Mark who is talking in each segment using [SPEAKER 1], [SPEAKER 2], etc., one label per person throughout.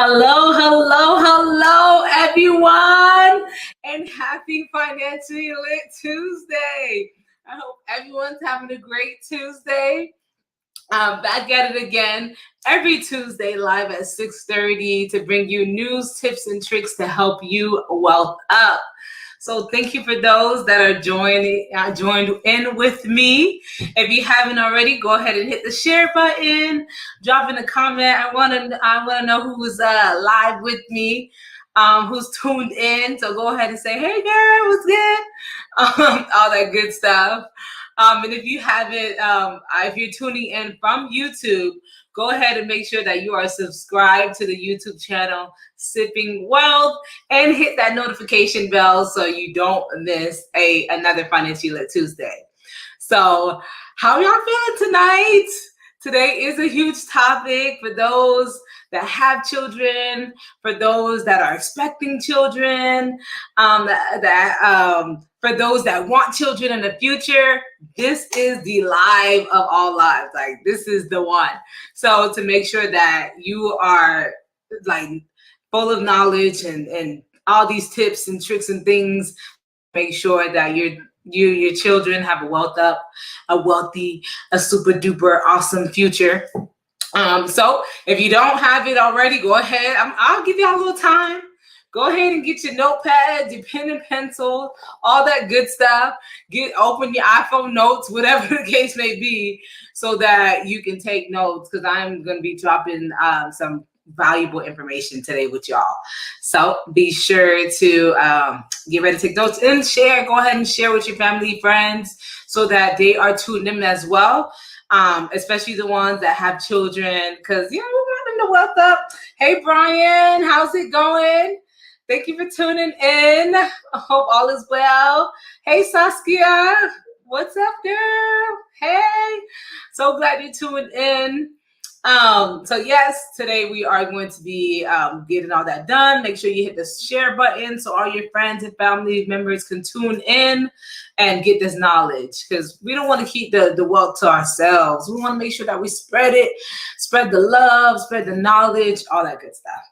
[SPEAKER 1] Hello, hello, hello, everyone, and happy Financially Lit Tuesday. I hope everyone's having a great Tuesday. Back at it again every Tuesday live at 6:30 to bring you news, tips, and tricks to help you wealth up. So thank you for those that are joined in with me. If you haven't already, go ahead and hit the share button. Drop in a comment. I wanna know who's live with me, who's tuned in. So go ahead and say, "Hey girl, what's good?" All that good stuff. And if you haven't, if you're tuning in from YouTube, go ahead and make sure that you are subscribed to the YouTube channel Sipping Wealth and hit that notification bell so you don't miss another Financially Lit Tuesday. So how y'all feeling tonight? Today is a huge topic for those that have children, for those that are expecting children, for those that want children in the future. This is the live of all lives. Like, this is the one. So to make sure that you are like full of knowledge and all these tips and tricks and things, make sure that your children have a wealthy, a super duper awesome future. So if you don't have it already, go ahead. I'll give you a little time. Go ahead and get your notepad, your pen and pencil, all that good stuff. Open your iPhone notes, whatever the case may be, so that you can take notes, because I'm going to be dropping some valuable information today with y'all. So be sure to get ready to take notes and share. Go ahead and share with your family, friends, so that they are tuned in as well. Especially the ones that have children, because we want them to wealth up. Hey Brian, how's it going? Thank you for tuning in. I hope all is well. Hey Saskia, what's up, girl? Hey, so glad you tuned in. So yes, today we are going to be getting all that done. Make sure you hit the share button so all your friends and family members can tune in and get this knowledge, because we don't want to keep the wealth to ourselves. We want to make sure that we spread it, spread the love, spread the knowledge, all that good stuff.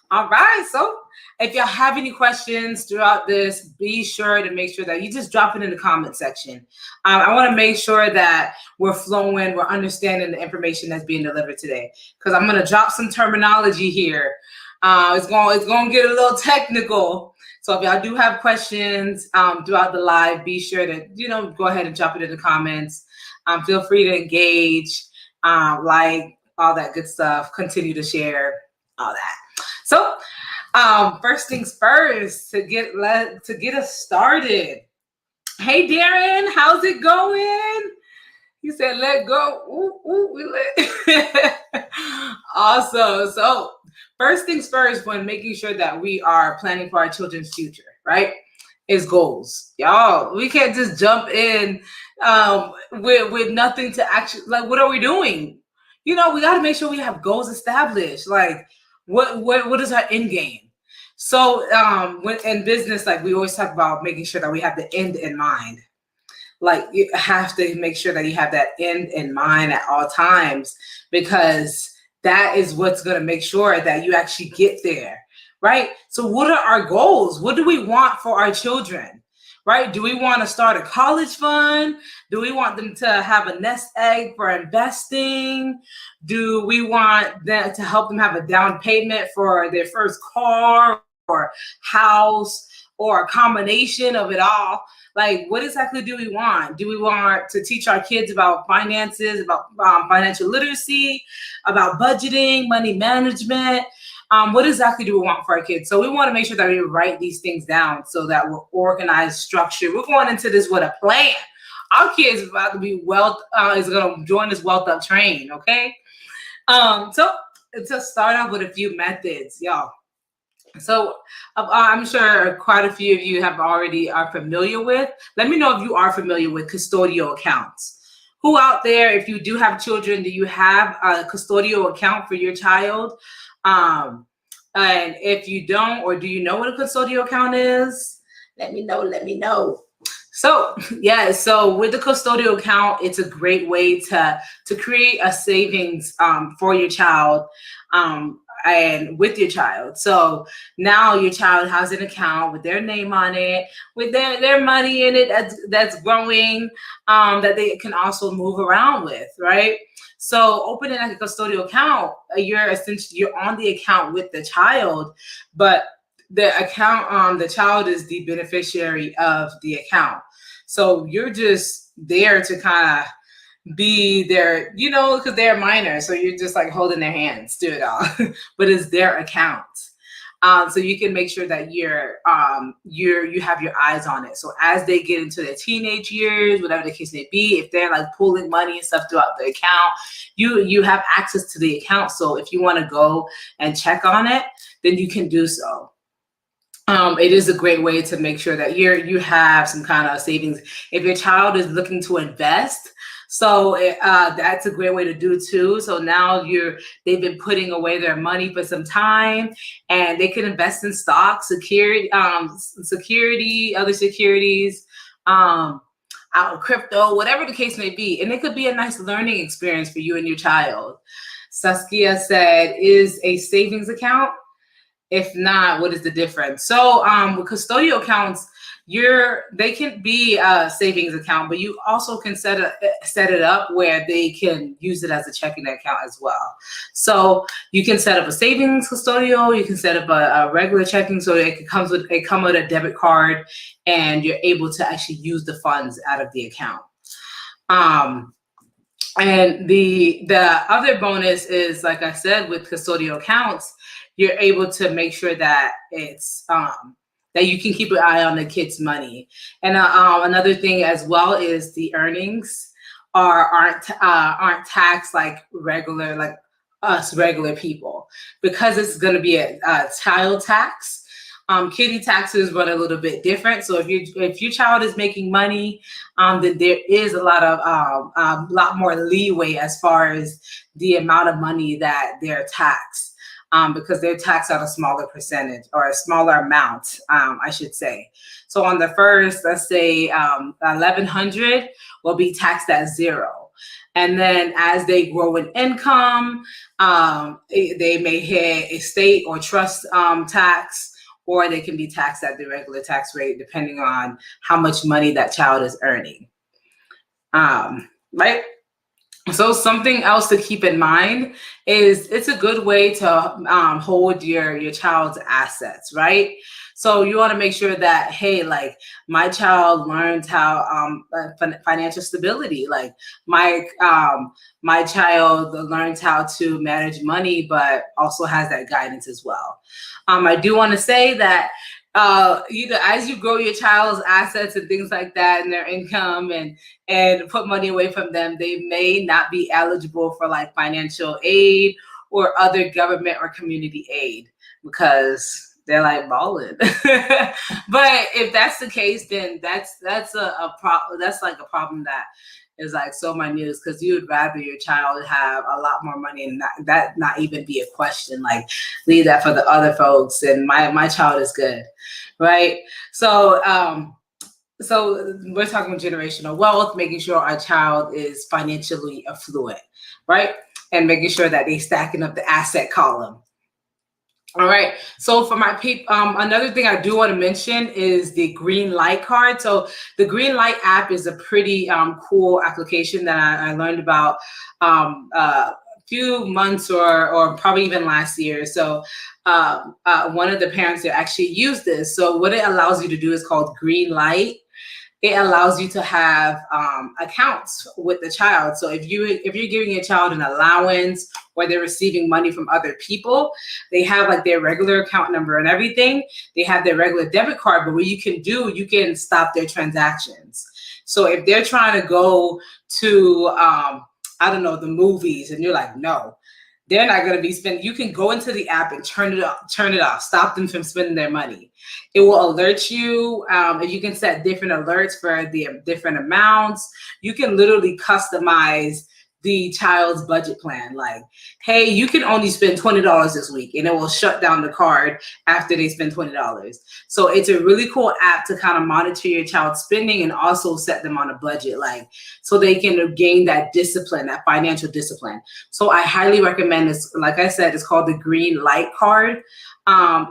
[SPEAKER 1] All right, so if y'all have any questions throughout this, be sure to make sure that you just drop it in the comment section. I want to make sure that we're flowing, we're understanding the information that's being delivered today, because I'm going to drop some terminology here. It's going to get a little technical. So if y'all do have questions throughout the live, be sure to go ahead and drop it in the comments. Feel free to engage, like all that good stuff. Continue to share all that. So first things first, to get us started. Hey Darren, how's it going? He said, "Let go." Ooh, we let. Awesome. So first things first, when making sure that we are planning for our children's future, right, is goals. Y'all, we can't just jump in with nothing to actually, like, what are we doing? We got to make sure we have goals established. Like, what is our end game? So when in business, like, we always talk about making sure that we have the end in mind. Like, you have to make sure that you have that end in mind at all times, because that is what's going to make sure that you actually get there, right? So what are our goals? What do we want for our children, right? Do we want to start a college fund? Do we want them to have a nest egg for investing? Do we want them to help them have a down payment for their first car or house, or a combination of it all? Like, what exactly do we want? Do we want to teach our kids about finances, about financial literacy, about budgeting, money management? What exactly do we want for our kids? So we want to make sure that we write these things down so that we're organized, structured. We're going into this with a plan. Our kids is about to be is going to join this wealth up train, okay? So to start off with a few methods, y'all. So I'm sure quite a few of you are familiar with. Let me know if you are familiar with custodial accounts. Who out there, if you do have children, do you have a custodial account for your child? And if you don't, or do you know what a custodial account is? Let me know. So yeah, so with the custodial account, it's a great way to create a savings for your child. and with your child. So now your child has an account with their name on it, with their money in it that's growing, that they can also move around with, right? So opening like a custodial account, you're on the account with the child, but the account, the child is the beneficiary of the account. So you're just there to kind of be there, because they're minors. So you're just like holding their hands, do it all, but it's their account. So you can make sure that you have your eyes on it. So as they get into their teenage years, whatever the case may be, if they're like pulling money and stuff throughout the account, you have access to the account. So if you want to go and check on it, then you can do so. It is a great way to make sure that you have some kind of savings. If your child is looking to invest, so that's a great way to do too. So now they've been putting away their money for some time, and they can invest in stocks, security, other securities, crypto, whatever the case may be. And it could be a nice learning experience for you and your child. Saskia said, is a savings account? If not, what is the difference? So with custodial accounts, they can be a savings account, but you also can set it up where they can use it as a checking account as well. So you can set up a savings custodial, you can set up a regular checking, so it comes with a debit card, and you're able to actually use the funds out of the account. And the other bonus is, like I said, with custodial accounts, you're able to make sure that it's that you can keep an eye on the kids' money. And another thing as well is the earnings aren't taxed like us regular people, because it's going to be a child tax. Kiddie taxes run a little bit different. So if your child is making money, then there is a lot more leeway as far as the amount of money that they're taxed. Because they're taxed on a smaller percentage, or a smaller amount, I should say. So on the first, let's say $1,100 will be taxed at 0. And then as they grow in income, they may hit estate or trust tax, or they can be taxed at the regular tax rate, depending on how much money that child is earning. Right? So something else to keep in mind is it's a good way to hold your child's assets, right? So you want to make sure that, hey, like my child learns how financial stability, like my child learns how to manage money, but also has that guidance as well. I do want to say that as you grow your child's assets and things like that, and their income, and put money away from them, they may not be eligible for like financial aid or other government or community aid, because they're like balling. But if that's the case, then that's a problem. That's like a problem that is like so minute, because you would rather your child have a lot more money and that not even be a question. Like, leave that for the other folks, and my child is good, right? So so we're talking generational wealth, making sure our child is financially affluent, right? And making sure that they're stacking up the asset column. All right. So for my people, another thing I do want to mention is the Green Light card. So the Green Light app is a pretty cool application that I learned about a few months or probably even last year. So one of the parents that actually used this. So what it allows you to do is called Green Light. It allows you to have accounts with the child. So if you're giving your child an allowance, or they're receiving money from other people, they have like their regular account number and everything. They have their regular debit card, but what you can stop their transactions. So if they're trying to go to, I don't know, the movies, and you're like, no, they're not going to be spending. You can go into the app and turn it off, stop them from spending their money. It will alert you. If you can set different alerts for the different amounts, you can literally customize the child's budget plan. Like, hey, you can only spend $20 this week, and it will shut down the card after they spend $20. So it's a really cool app to kind of monitor your child's spending and also set them on a budget, like, so they can gain that discipline, that financial discipline. So I highly recommend this. Like I said, it's called the Green Light Card.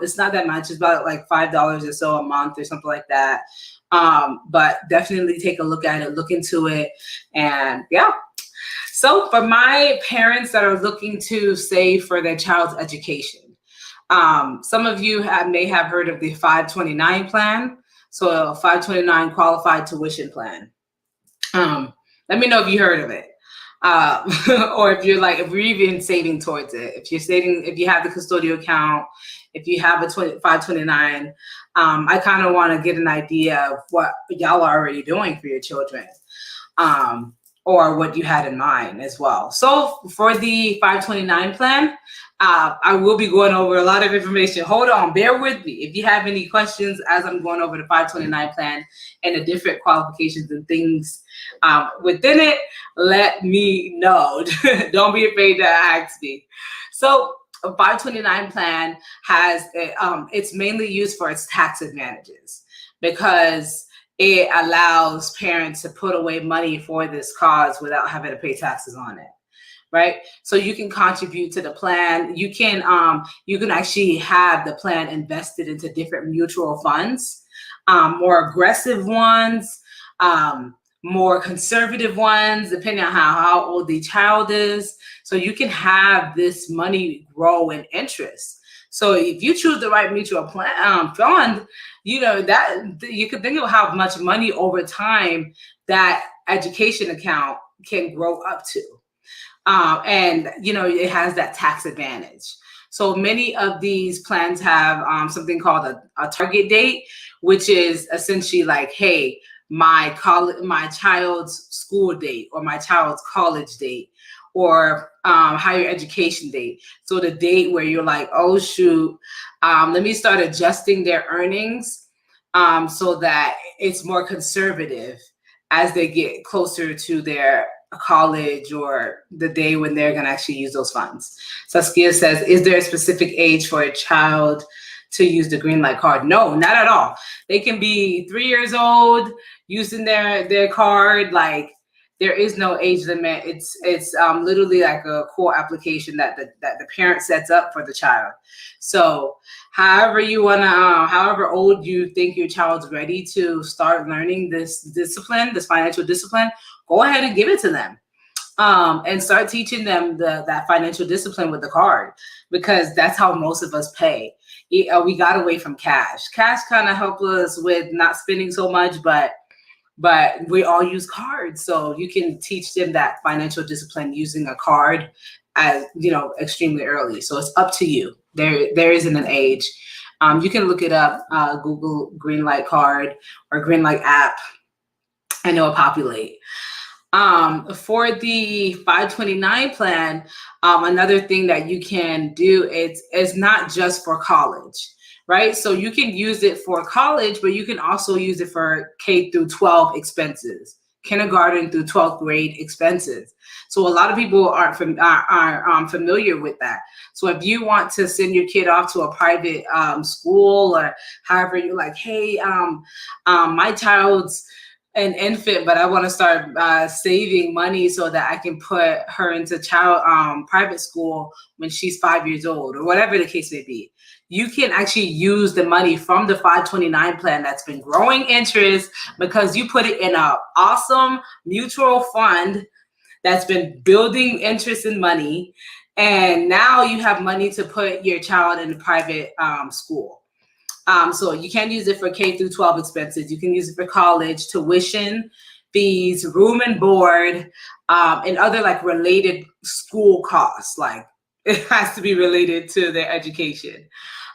[SPEAKER 1] It's not that much. It's about like $5 or so a month or something like that. But definitely take a look at it, look into it, and yeah. So for my parents that are looking to save for their child's education, some of you may have heard of the 529 plan. So a 529 qualified tuition plan. Let me know if you heard of it. Or if you're even saving towards it. If you have the custodial account, if you have a 529, I kind of want to get an idea of what y'all are already doing for your children. Or what you had in mind as well. So for the 529 plan, I will be going over a lot of information. Hold on, bear with me. If you have any questions as I'm going over the 529 plan and the different qualifications and things within it, let me know. Don't be afraid to ask me. So a 529 plan has, it's mainly used for its tax advantages, because it allows parents to put away money for this cause without having to pay taxes on it, right? So you can contribute to the plan. You can actually have the plan invested into different mutual funds, more aggressive ones, more conservative ones, depending on how old the child is. So you can have this money grow in interest. So if you choose the right mutual plan fund, that you can think of how much money over time that education account can grow up to. And it has that tax advantage. So many of these plans have something called a target date, which is essentially like, hey, my child's school date, or my child's college date, or higher education date. So the date where you're like, oh shoot, let me start adjusting their earnings so that it's more conservative as they get closer to their college or the day when they're going to actually use those funds. Saskia says, is there a specific age for a child to use the green light card? No, not at all. They can be 3 years old using their card. Like, there is no age limit. It's literally like a core application that the parent sets up for the child. So however old you think your child's ready to start learning this discipline, this financial discipline, go ahead and give it to them. And start teaching them that financial discipline with the card, because that's how most of us pay. We got away from cash. Cash kind of helped us with not spending so much, but we all use cards. So you can teach them that financial discipline using a card as extremely early. So it's up to you. There isn't an age. You can look it up, Google Green Light Card or Green Light app, and it will populate. For the 529 plan, another thing that you can do is not just for college, right? So you can use it for college, but you can also use it for K through 12 expenses, kindergarten through 12th grade expenses. So a lot of people aren't familiar with that. So if you want to send your kid off to a private school, or however you're like, hey, my child's an infant, but I want to start saving money so that I can put her into private school when she's 5 years old, or whatever the case may be. You can actually use the money from the 529 plan that's been growing interest, because you put it in an awesome mutual fund that's been building interest in money. And now you have money to put your child in a private school. So you can use it for K through 12 expenses. You can use it for college, tuition, fees, room and board, and other like related school costs. Like, it has to be related to their education.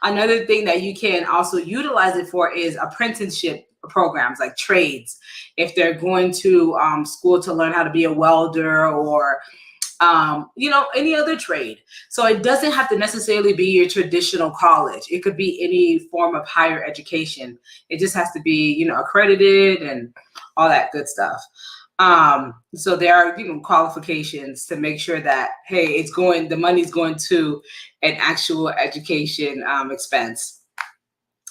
[SPEAKER 1] Another thing that you can also utilize it for is apprenticeship programs, like trades. If they're going to school to learn how to be a welder, or any other trade. So it doesn't have to necessarily be your traditional college. It could be any form of higher education. It just has to be, accredited and all that good stuff. So there are, qualifications to make sure that, hey, the money's going to an actual education expense.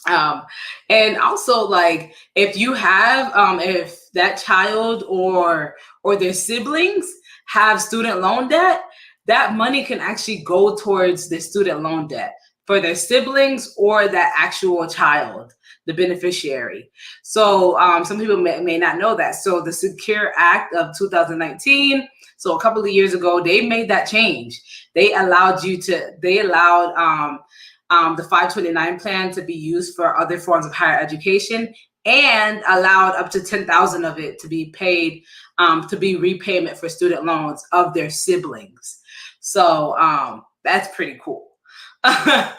[SPEAKER 1] And also, like, if you have if that child or their siblings have student loan debt, that money can actually go towards the student loan debt for their siblings or that actual child, the beneficiary. So some people may not know that. So the Secure Act of 2019, so a couple of years ago, they made that change. They allowed the 529 plan to be used for other forms of higher education, and allowed up to 10,000 of it to be paid, to be repayment for student loans of their siblings. So that's pretty cool. I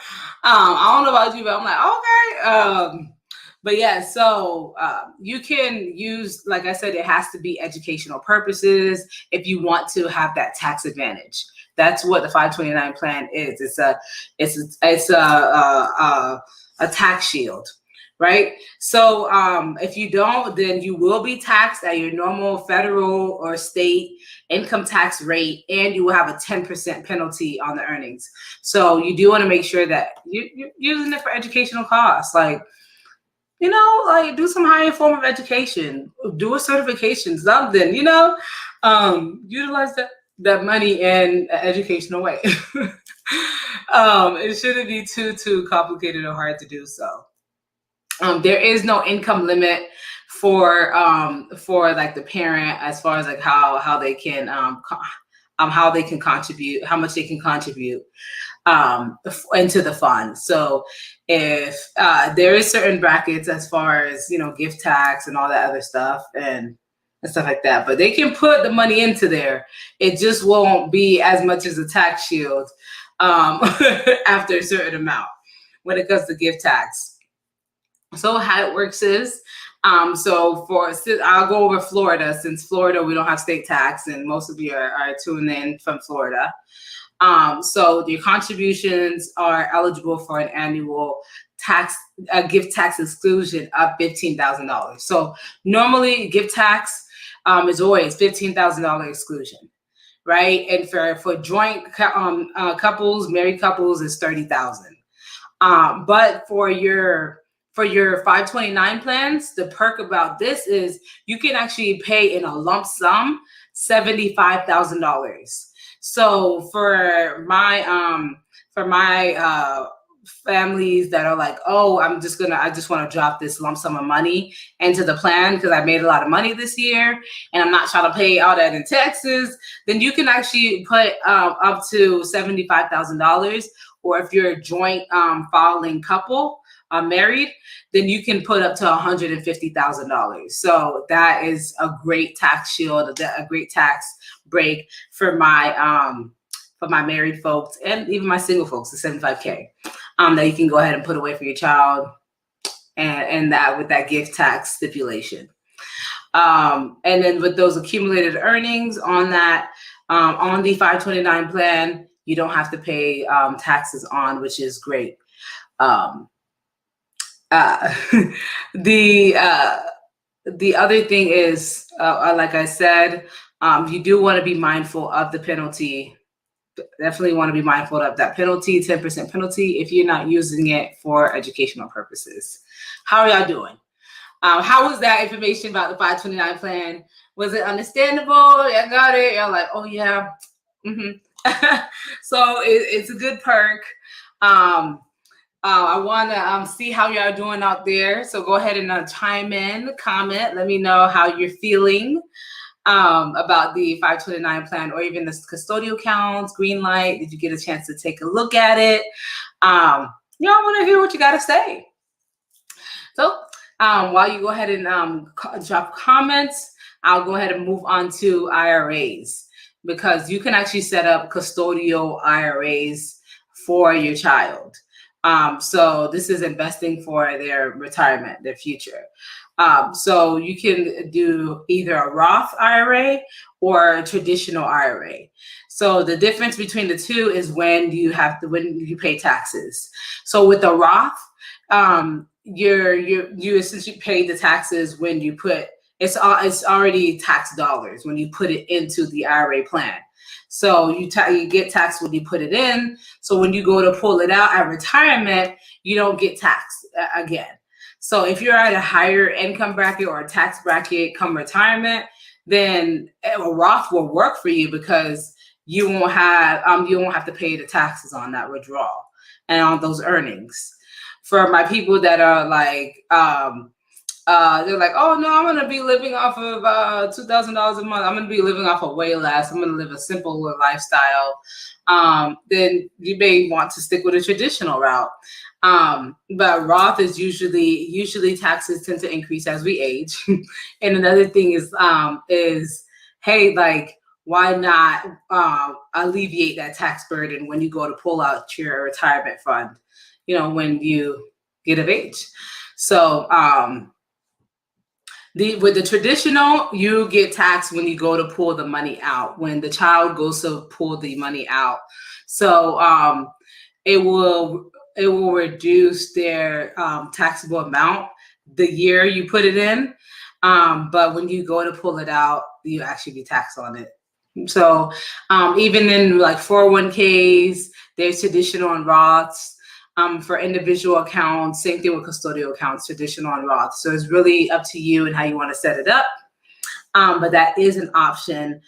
[SPEAKER 1] don't know about you, but I'm like, okay. But yeah, so you can use, like I said, it has to be educational purposes if you want to have that tax advantage. That's what the 529 plan is. It's a tax shield, right? So if you don't, then you will be taxed at your normal federal or state income tax rate, and you will have a 10% penalty on the earnings. So you do want to make sure that you're using it for educational costs, like, like do some higher form of education, do a certification, something, utilize that money in an educational way. It shouldn't be too complicated or hard to do so. There is no income limit for like the parent, as far as like how they can contribute, how much they can contribute into the fund. So if there is certain brackets as far as, gift tax and all that other stuff and stuff like that, but they can put the money into there. It just won't be as much as a tax shield after a certain amount when it comes to gift tax. So how it works is, I'll go over Florida, since Florida, we don't have state tax, and most of you are tuning in from Florida. So your contributions are eligible for an annual gift tax exclusion of $15,000. So normally gift tax is always $15,000 exclusion, right? And for joint couples, married couples, is $30,000. But for your 529 plans, the perk about this is you can actually pay in a lump sum $75,000. So for my families that are like, oh, I just want to drop this lump sum of money into the plan because I made a lot of money this year and I'm not trying to pay all that in taxes, then you can actually put up to $75,000. Or if you're a joint filing couple, married, then you can put up to $150,000. So that is a great tax shield, a great tax break for my married folks and even my single folks, the $75K that you can go ahead and put away for your child, and that with that gift tax stipulation. And then with those accumulated earnings on that, on the 529 plan, you don't have to pay taxes on, which is great. The other thing is, like I said, you do want to be mindful of the penalty. Definitely want to be mindful of that penalty, 10% penalty, if you're not using it for educational purposes. How are y'all doing? How was that information about the 529 plan? Was it understandable? I got it. You're like, oh yeah. So it's a good perk. I want to see how y'all doing out there. So go ahead and chime in, comment. Let me know how you're feeling about the 529 plan, or even the custodial counts, green light. Did you get a chance to take a look at it? I want to hear what you got to say. So while you go ahead and drop comments, I'll go ahead and move on to IRAs, because you can actually set up custodial IRAs for your child. So this is investing for their retirement, their future. So you can do either a Roth IRA or a traditional IRA. So the difference between the two is when you pay taxes. So with the Roth, you essentially pay the taxes when you put It's already tax dollars when you put it into the IRA plan. So you get taxed when you put it in. So when you go to pull it out at retirement, you don't get taxed again. So if you're at a higher income bracket or a tax bracket come retirement, then a Roth will work for you because you won't have to pay the taxes on that withdrawal and on those earnings. For my people that are like they're like, oh no, I'm gonna be living off of $2,000 a month. I'm gonna be living off of way less. I'm gonna live a simple lifestyle. Then you may want to stick with a traditional route. But Roth is usually taxes tend to increase as we age. And another thing is hey, like, why not alleviate that tax burden when you go to pull out your retirement fund, when you get of age. So with the traditional, you get taxed when you go to pull the money out, when the child goes to pull the money out. So it will reduce their taxable amount the year you put it in. But when you go to pull it out, you actually be taxed on it. So even in like 401ks, there's traditional and Roths. For individual accounts, same thing with custodial accounts, traditional and Roth. So it's really up to you and how you want to set it up. But that is an option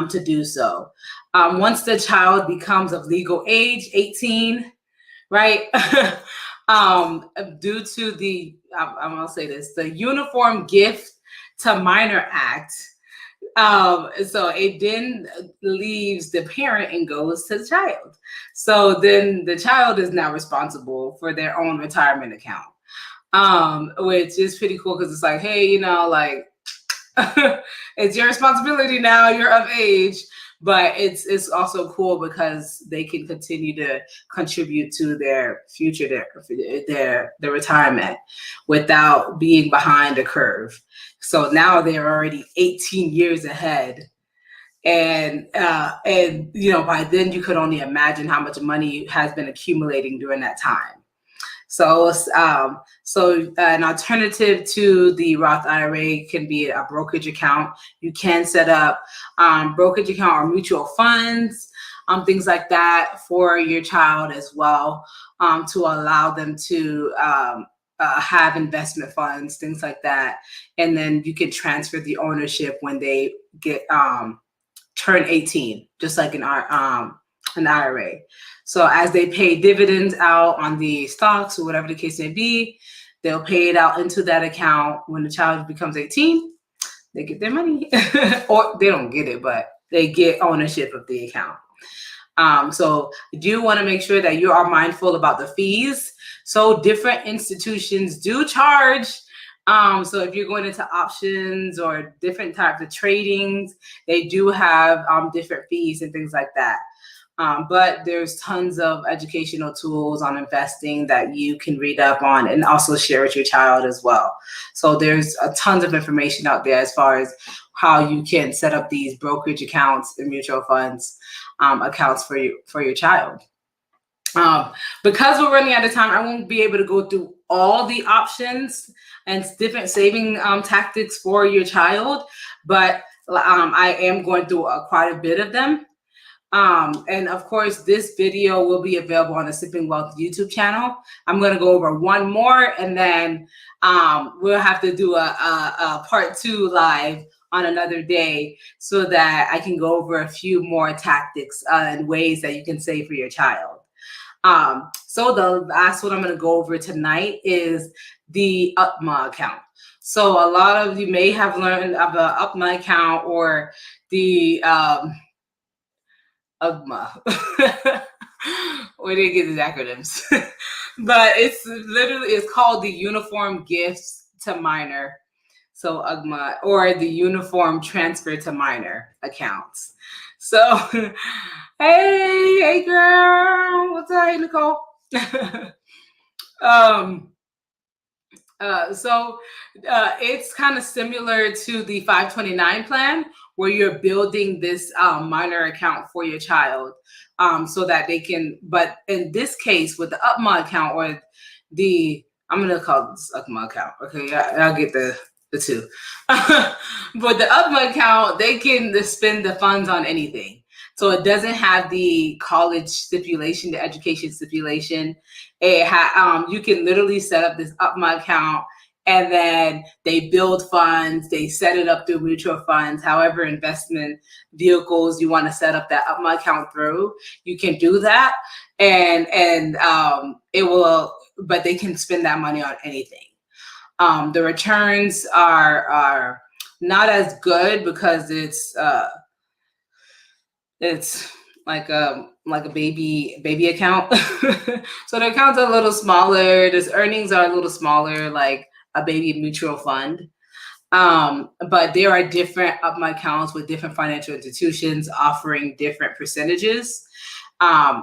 [SPEAKER 1] to do so. Once the child becomes of legal age, 18, right? Due to the, I'm going to say this, the Uniform Gift to Minor Act, so it then leaves the parent and goes to the child. So then the child is now responsible for their own retirement account, which is pretty cool because it's like, hey, like it's your responsibility now. You're of age, but it's also cool because they can continue to contribute to their future, their retirement without being behind the curve. So now they're already 18 years ahead. And by then you could only imagine how much money has been accumulating during that time. So an alternative to the Roth IRA can be a brokerage account. You can set up brokerage account or mutual funds, things like that for your child as well, to allow them to have investment funds, things like that. And then you can transfer the ownership when they get turn 18, just like an IRA. So as they pay dividends out on the stocks or whatever the case may be, they'll pay it out into that account. When the child becomes 18, they get their money. Or they don't get it, but they get ownership of the account. So you do want to make sure that you are mindful about the fees. So different institutions do charge. So if you're going into options or different types of tradings, they do have different fees and things like that. But there's tons of educational tools on investing that you can read up on and also share with your child as well. So there's tons of information out there as far as how you can set up these brokerage accounts and mutual funds accounts for your child. Because we're running out of time, I won't be able to go through all the options and different saving tactics for your child, but I am going through quite a bit of them. And of course, this video will be available on the Sipping Wealth YouTube channel. I'm going to go over one more, and then we'll have to do a part 2 live on another day so that I can go over a few more tactics and ways that you can save for your child. So the last one I'm going to go over tonight is the UPMA account. So a lot of you may have learned of the UPMA account or the UGMA. We didn't get these acronyms, but it's called the Uniform Gifts to Minor. So UGMA, or the Uniform Transfer to Minor accounts. So, hey girl, what's up, Nicole? So it's kind of similar to the 529 plan, where you're building this minor account for your child, so that they can. But in this case, with the UPMA account, or I'm gonna call this UPMA account. Okay, I'll get the the two. But the UPMA account, they can spend the funds on anything. So it doesn't have the college stipulation, the education stipulation. You can literally set up this UPMA account, and then they build funds. They set it up through mutual funds, however investment vehicles you want to set up that UPMA account through. You can do that, and it will. But they can spend that money on anything. The returns are not as good because it's like a baby account. So the accounts are a little smaller. The earnings are a little smaller, like a baby mutual fund. But there are different UPMA accounts with different financial institutions offering different percentages,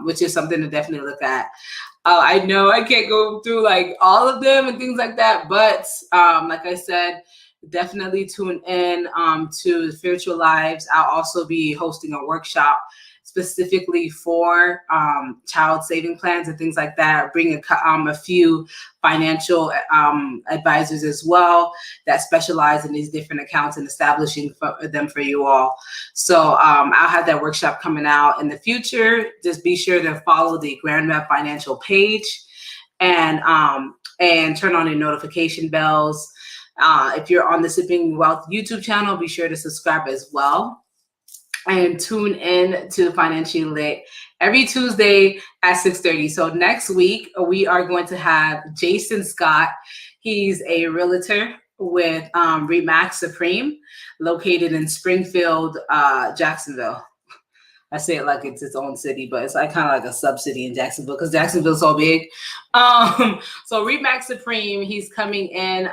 [SPEAKER 1] which is something to definitely look at. I know I can't go through like all of them and things like that, but like I said, definitely tune in to Spiritual Lives. I'll also be hosting a workshop specifically for child saving plans and things like that. Bring a few financial advisors as well that specialize in these different accounts and establishing them for you all. So I'll have that workshop coming out in the future. Just be sure to follow the Grand Rep Financial page and turn on your notification bells. If you're on the Sipping Wealth YouTube channel, be sure to subscribe as well. And tune in to Financially Lit every Tuesday at 6:30. So next week, we are going to have Jason Scott. He's a realtor with Remax Supreme, located in Springfield, Jacksonville. I say it like it's its own city, but it's like kind of like a sub-city in Jacksonville because Jacksonville's so big. So Remax Supreme, he's coming in.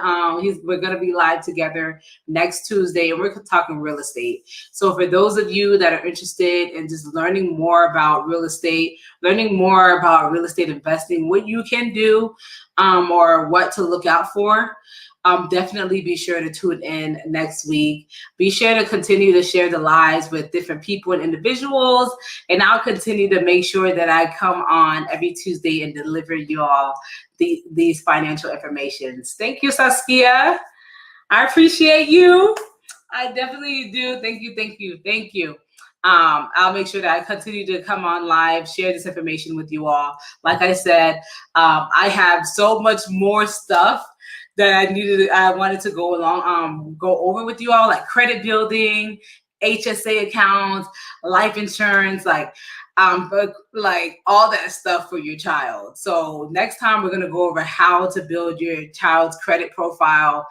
[SPEAKER 1] We're going to be live together next Tuesday, and we're talking real estate. So for those of you that are interested in just learning more about real estate, learning more about real estate investing, what you can do or what to look out for, definitely be sure to tune in next week. Be sure to continue to share the lives with different people and individuals. And I'll continue to make sure that I come on every Tuesday and deliver you all these financial informations. Thank you, Saskia. I appreciate you. I definitely do. Thank you, thank you, thank you. I'll make sure that I continue to come on live, share this information with you all. Like I said, I have so much more stuff that I wanted to go over with you all, like credit building, HSA accounts, life insurance, like all that stuff for your child. So next time we're gonna go over how to build your child's credit profile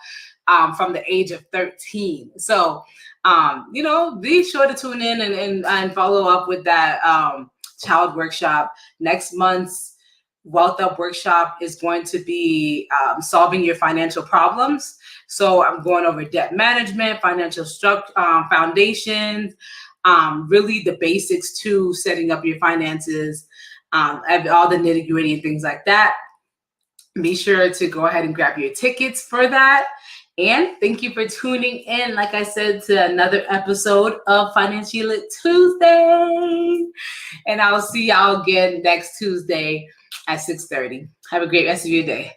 [SPEAKER 1] from the age of 13. So be sure to tune in and follow up with that child workshop. Next month's Wealth Up workshop is going to be solving your financial problems. So I'm going over debt management, financial foundations, really the basics to setting up your finances, all the nitty gritty and things like that. Be sure to go ahead and grab your tickets for that. And thank you for tuning in, like I said, to another episode of Financially Lit Tuesday. And I'll see y'all again next Tuesday at 6:30. Have a great rest of your day.